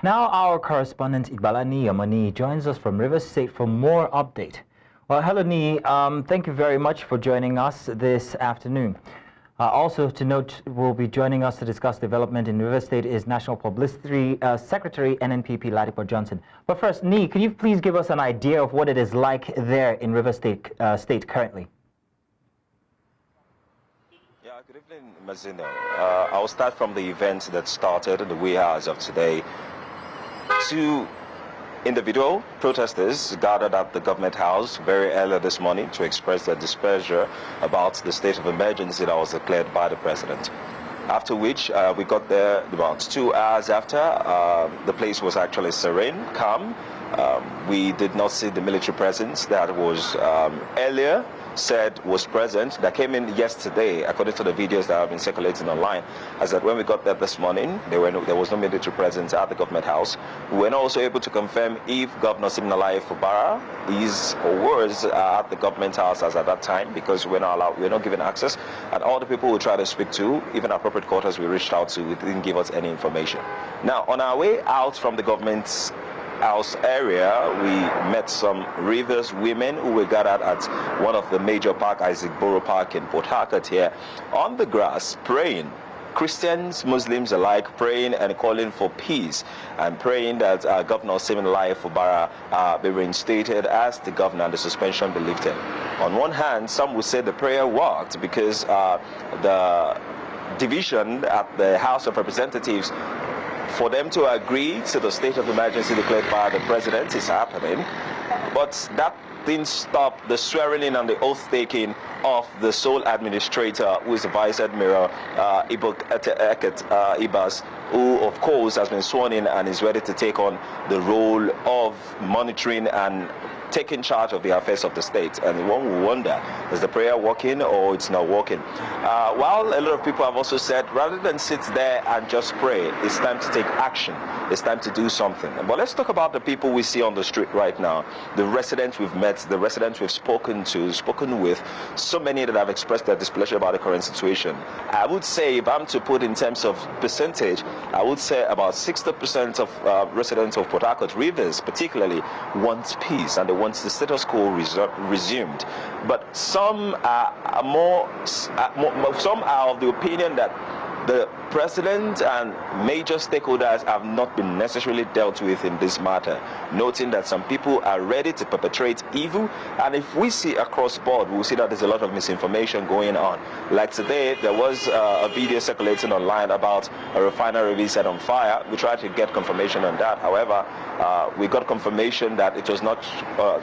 Now our correspondent Igbalaniyi Omoniyi joins us from Rivers State for more update. Well, hello Ni, thank you very much for joining us this afternoon. Also to note, will be joining us to discuss development in Rivers State is National Publicity Secretary NNPP Ladipo Johnson. But first, Ni, can you please give us an idea of what it is like there in Rivers State currently? Yeah, good evening, Mazino. I'll start from the event that started in the wee hours of today. Two individual protesters gathered at the government house very early this morning to express their displeasure about the state of emergency that was declared by the president. After which, we got there about 2 hours after. The place was actually serene, calm. We did not see the military presence that was earlier said was present, that came in yesterday, according to the videos that have been circulating online, as that when we got there this morning, there was no military presence at the government house. We were not also able to confirm if Governor Siminalayi Fubara is or was at the government house as at that time, because we're not given access. And all the people we tried to speak to, even appropriate quarters we reached out to, didn't give us any information. Now, on our way out from the government's house area, we met some Rivers women who were gathered at one of the major parks, Isaac Borough Park in Port Harcourt here, on the grass, praying. Christians, Muslims alike, praying and calling for peace, and praying that Governor Siminalayi Fubara be reinstated as the governor and the suspension be lifted. On one hand, some would say the prayer worked because the division at the House of Representatives, for them to agree to the state of emergency declared by the president, is happening. But that didn't stop the swearing in and the oath taking of the sole administrator, who is the Vice Admiral Ibas, who of course has been sworn in and is ready to take on the role of monitoring and taking charge of the affairs of the state. And one will wonder, is the prayer working or it's not working? While a lot of people have also said, rather than sit there and just pray, it's time to take action. It's time to do something. But let's talk about the people we see on the street right now, the residents we've met, the residents we've spoken with, so many that have expressed their displeasure about the current situation. I would say, if I'm to put in terms of percentage, I would say about 60% of residents of Port Harcourt Rivers particularly want peace and they want the status quo resumed. But some are of the opinion that the president and major stakeholders have not been necessarily dealt with in this matter, noting that some people are ready to perpetrate evil. And if we see across board, we'll see that there's a lot of misinformation going on. Like today, there was a video circulating online about a refinery being set on fire. We tried to get confirmation on that. However, we got confirmation that it was not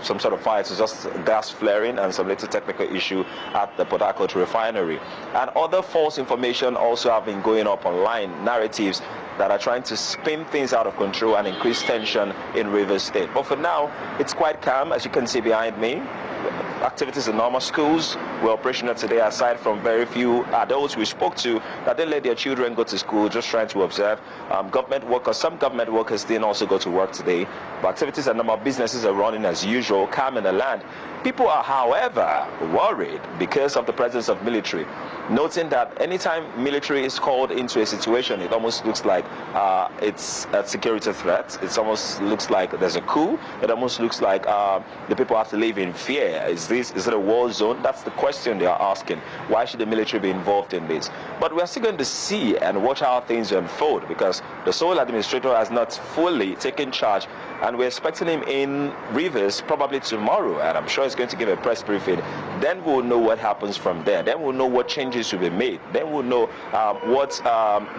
some sort of fire, it was just gas flaring and some little technical issue at the Port Harcourt refinery. And other false information also have been going up online, narratives that are trying to spin things out of control and increase tension in Rivers State. But for now, it's quite calm, as you can see behind me. Activities in normal schools were operational today, aside from very few adults we spoke to that didn't let their children go to school, just trying to observe. Government workers, some government workers didn't also go to work today. But activities and normal businesses are running as usual, calm in the land. People are, however, worried because of the presence of military, noting that anytime military is called into a situation, it almost looks like it's a security threat. It almost looks like there's a coup. It almost looks like the people have to live in fear. Is it a war zone? That's the question they are asking. Why should the military be involved in this? But we are still going to see and watch how things unfold, because the sole administrator has not fully taken charge, and we're expecting him in Rivers probably tomorrow, and I'm sure he's going to give a press briefing. Then we'll know what happens from there. Then we'll know what changes will be made. Then we'll know what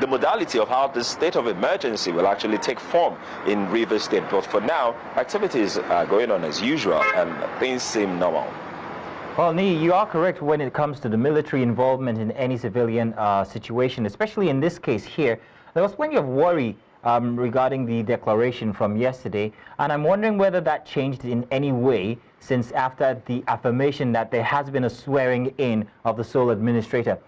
the modality of how the state of emergency will actually take form in Rivers State. But for now, activities are going on as usual and things seem normal. Well, Ni, you are correct when it comes to the military involvement in any civilian situation, especially in this case here. There was plenty of worry regarding the declaration from yesterday, and I'm wondering whether that changed in any way since after the affirmation that there has been a swearing in of the sole administrator.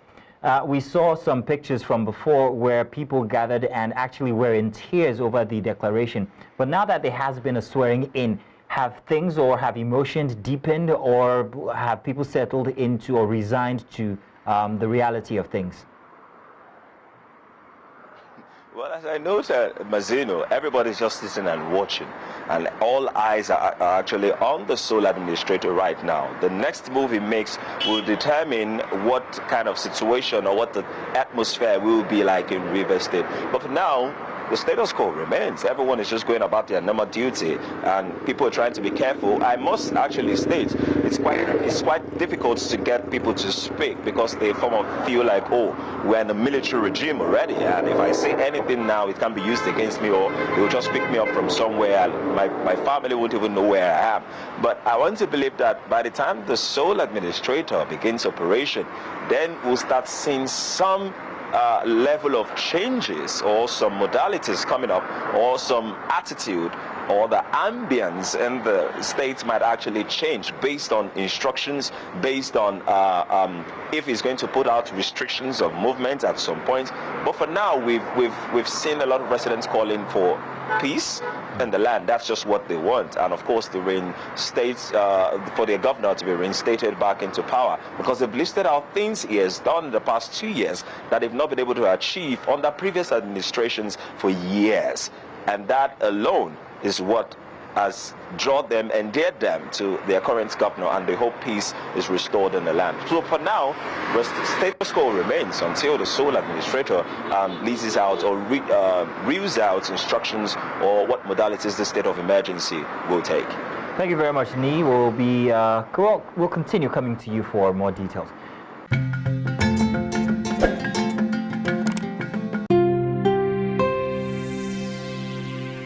We saw some pictures from before where people gathered and actually were in tears over the declaration. But now that there has been a swearing in, have things or have emotions deepened, or have people settled into or resigned to the reality of things? Well, as I noted, Mazino, everybody's just listening and watching, and all eyes are actually on the sole administrator right now. The next move he makes will determine what kind of situation or what the atmosphere will be like in Rivers State. But for now, the status quo remains. Everyone is just going about their normal duty, and people are trying to be careful. I must actually state it's quite difficult to get people to speak because they feel like, oh, we're in a military regime already, and if I say anything now, it can be used against me, or they will just pick me up from somewhere, and my family won't even know where I am. But I want to believe that by the time the sole administrator begins operation, then we'll start seeing some level of changes or some modalities coming up, or some attitude or the ambience in the states might actually change based on instructions, based on if he's going to put out restrictions of movement at some point. But for now, we've seen a lot of residents calling for peace in the land. That's just what they want, and of course to reinstate for their governor to be reinstated back into power, because they've listed out things he has done in the past 2 years that they've not been able to achieve under previous administrations for years, and that alone is what has drawn them, endeared them to their current governor, and they hope peace is restored in the land. So for now, the status quo remains until the sole administrator leases out or reels out instructions or what modalities the state of emergency will take. Thank you very much, Nee. We'll continue coming to you for more details.